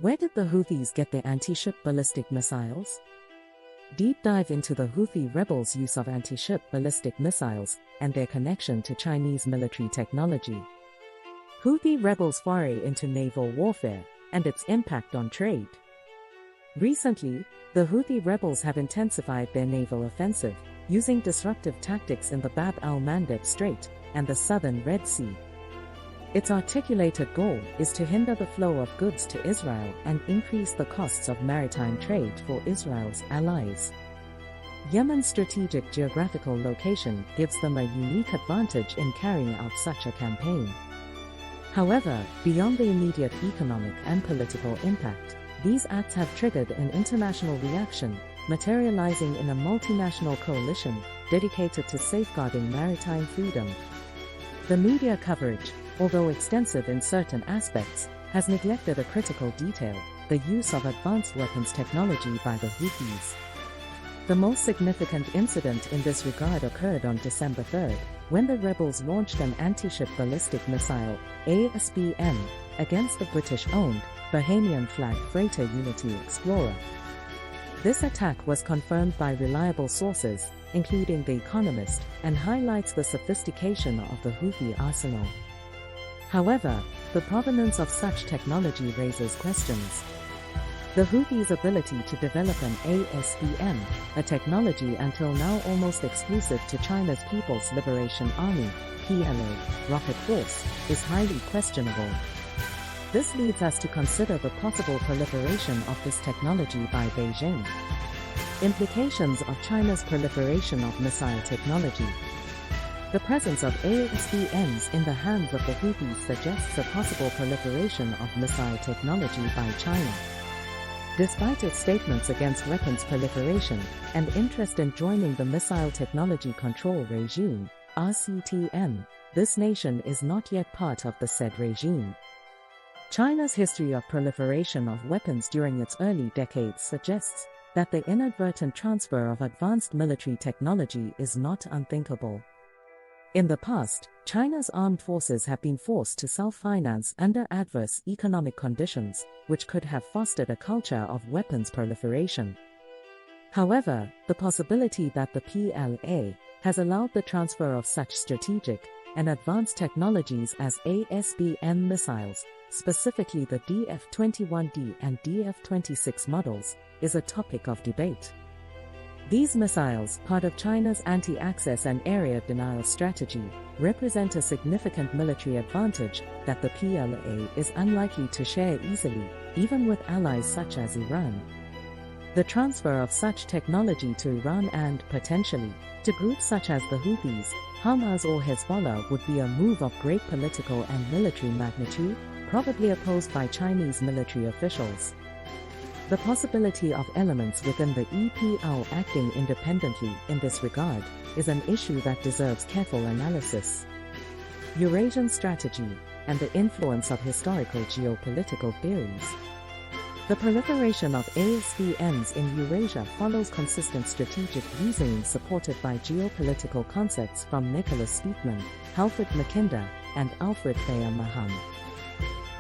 Where did the Houthis get their anti-ship ballistic missiles? Deep dive into the Houthi rebels' use of anti-ship ballistic missiles and their connection to Chinese military technology. Houthi rebels' foray into naval warfare and its impact on trade. Recently, the Houthi rebels have intensified their naval offensive, using disruptive tactics in the Bab al-Mandeb Strait and the southern Red Sea. Its articulated goal is to hinder the flow of goods to Israel and increase the costs of maritime trade for Israel's allies. Yemen's strategic geographical location gives them a unique advantage in carrying out such a campaign. However, beyond the immediate economic and political impact, these acts have triggered an international reaction, materializing in a multinational coalition dedicated to safeguarding maritime freedom. The media coverage, although extensive in certain aspects, has neglected a critical detail: the use of advanced weapons technology by the Houthis. The most significant incident in this regard occurred on December 3, when the rebels launched an anti-ship ballistic missile, ASBM, against the British-owned, Bahamian-flagged freighter Unity Explorer. This attack was confirmed by reliable sources, including The Economist, and highlights the sophistication of the Houthi arsenal. However, the provenance of such technology raises questions. The Houthis' ability to develop an ASBM, a technology until now almost exclusive to China's People's Liberation Army, PLA, rocket force, is highly questionable. This leads us to consider the possible proliferation of this technology by Beijing. Implications of China's proliferation of missile technology. The presence of ASBMs in the hands of the Houthis suggests a possible proliferation of missile technology by China. Despite its statements against weapons proliferation and interest in joining the Missile Technology Control Regime, RCTM, this nation is not yet part of the said regime. China's history of proliferation of weapons during its early decades suggests that the inadvertent transfer of advanced military technology is not unthinkable. In the past, China's armed forces have been forced to self-finance under adverse economic conditions, which could have fostered a culture of weapons proliferation. However, the possibility that the PLA has allowed the transfer of such strategic and advanced technologies as ASBM missiles, specifically the DF-21D and DF-26 models, is a topic of debate. These missiles, part of China's anti-access and area denial strategy, represent a significant military advantage that the PLA is unlikely to share easily, even with allies such as Iran. The transfer of such technology to Iran and, potentially, to groups such as the Houthis, Hamas or Hezbollah would be a move of great political and military magnitude, probably opposed by Chinese military officials. The possibility of elements within the EPO acting independently in this regard is an issue that deserves careful analysis. Eurasian strategy and the influence of historical geopolitical theories. The proliferation of ASBMs in Eurasia follows consistent strategic reasoning supported by geopolitical concepts from Nicholas Speakman, Halfred Mackinder, and Alfred Thayer Mahan.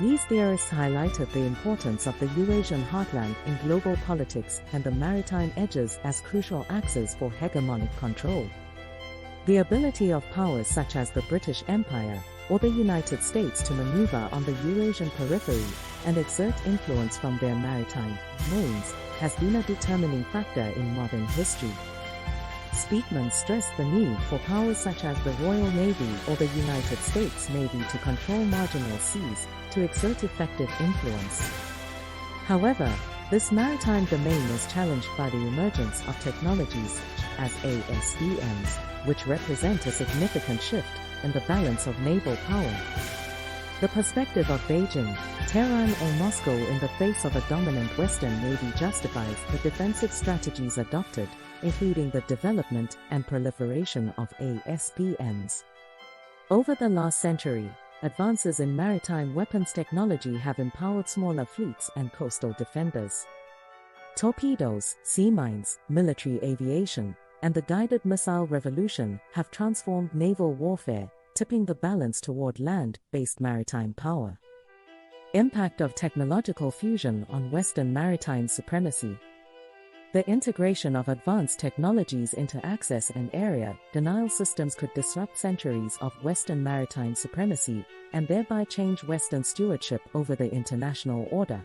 These theorists highlighted the importance of the Eurasian heartland in global politics and the maritime edges as crucial axes for hegemonic control. The ability of powers such as the British Empire or the United States to maneuver on the Eurasian periphery and exert influence from their maritime domains has been a determining factor in modern history. Speakman stressed the need for powers such as the Royal Navy or the United States Navy to control marginal seas to exert effective influence. However, this maritime domain is challenged by the emergence of technologies such as ASBMs, which represent a significant shift in the balance of naval power. The perspective of Beijing, Tehran or Moscow in the face of a dominant Western Navy justifies the defensive strategies adopted, including the development and proliferation of ASBMs. Over the last century, advances in maritime weapons technology have empowered smaller fleets and coastal defenders. Torpedoes, sea mines, military aviation, and the guided missile revolution have transformed naval warfare, tipping the balance toward land-based maritime power. Impact of technological fusion on Western maritime supremacy. The integration of advanced technologies into access and area denial systems could disrupt centuries of Western maritime supremacy and thereby change Western stewardship over the international order.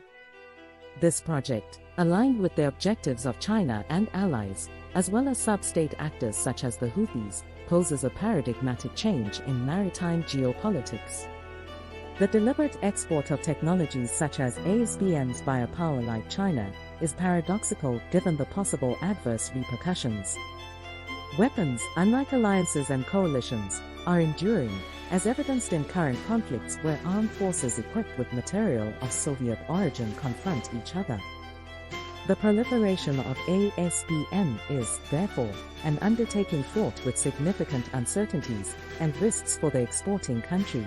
This project, aligned with the objectives of China and allies, as well as sub-state actors such as the Houthis, poses a paradigmatic change in maritime geopolitics. The deliberate export of technologies such as ASBMs by a power like China is paradoxical given the possible adverse repercussions. Weapons, unlike alliances and coalitions, are enduring, as evidenced in current conflicts where armed forces equipped with material of Soviet origin confront each other. The proliferation of ASBM is, therefore, an undertaking fraught with significant uncertainties and risks for the exporting country.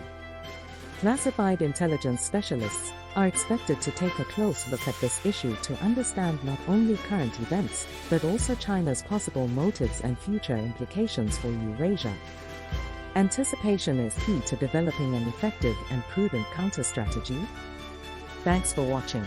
Classified intelligence specialists are expected to take a close look at this issue to understand not only current events, but also China's possible motives and future implications for Eurasia. Anticipation is key to developing an effective and prudent counter-strategy. Thanks for watching.